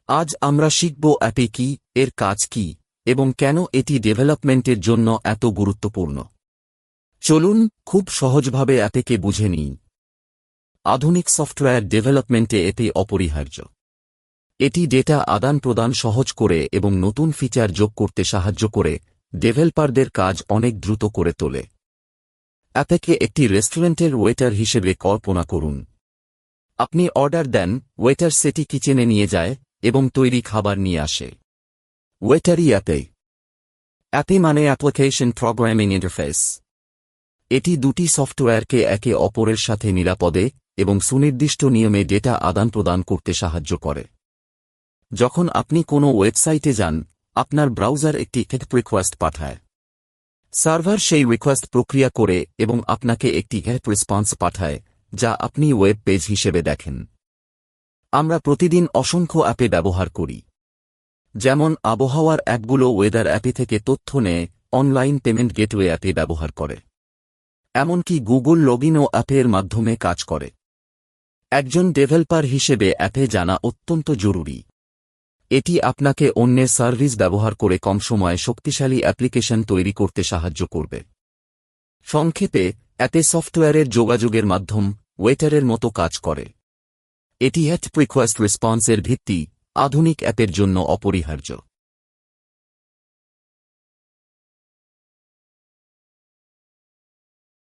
আজ আমরা শিখব অ্যাপে কি, এর কাজ কি, এবং কেন এটি ডেভেলপমেন্টের জন্য এত গুরুত্বপূর্ণ। চলুন খুব সহজভাবে অ্যাপেকে বুঝে নিই। আধুনিক সফটওয়্যার ডেভেলপমেন্টে এটি অপরিহার্য। এটি ডেটা আদান প্রদান সহজ করে এবং নতুন ফিচার যোগ করতে সাহায্য করে ডেভেলপারদের কাজ অনেক দ্রুত করে তোলে। অ্যাপেকে একটি রেস্টুরেন্টের ওয়েটার হিসেবে কল্পনা করুন। আপনি অর্ডার দেন, ওয়েটার সেটি কিচেনে নিয়ে যায় এবং তৈরি খাবার নিয়ে আসে। ওয়েটারই অ্যাপে মানে অ্যাপ্লিকেশন প্রোগ্রামিং ইন্টারফেস। এটি দুটি সফটওয়্যারকে একে অপরের সাথে নিরাপদে এবং সুনির্দিষ্ট নিয়মে ডেটা আদান প্রদান করতে সাহায্য করে। যখন আপনি কোনো ওয়েবসাইটে যান, আপনার ব্রাউজার একটি হেল্প রিকোয়েস্ট পাঠায়। সার্ভার সেই রিকোয়েস্ট প্রক্রিয়া করে এবং আপনাকে একটি হেল্প রেসপন্স পাঠায়, যা আপনি ওয়েব পেজ হিসেবে দেখেন। আমরা প্রতিদিন অসংখ্য অ্যাপে ব্যবহার করি। যেমন আবহাওয়ার অ্যাপগুলো ওয়েদার অ্যাপে থেকে তথ্য নেয়, অনলাইন পেমেন্ট গেটওয়ে অ্যাপে ব্যবহার করে। এমনকি গুগল লগইনও অ্যাপের মাধ্যমে কাজ করে। একজন ডেভেলপার হিসেবে অ্যাপে জানা অত্যন্ত জরুরি। এটি আপনাকে অন্যের সার্ভিস ব্যবহার করে কম সময়ে শক্তিশালী অ্যাপ্লিকেশন তৈরি করতে সাহায্য করবে। সংক্ষেপে, অ্যাপে সফটওয়্যারের যোগাযোগের মাধ্যম ওয়েটারের মতো কাজ করে। এটি হেল্প রিকোয়েস্ট রেসপন্সের ভিত্তি, আধুনিক অ্যাপের জন্য অপরিহার্য।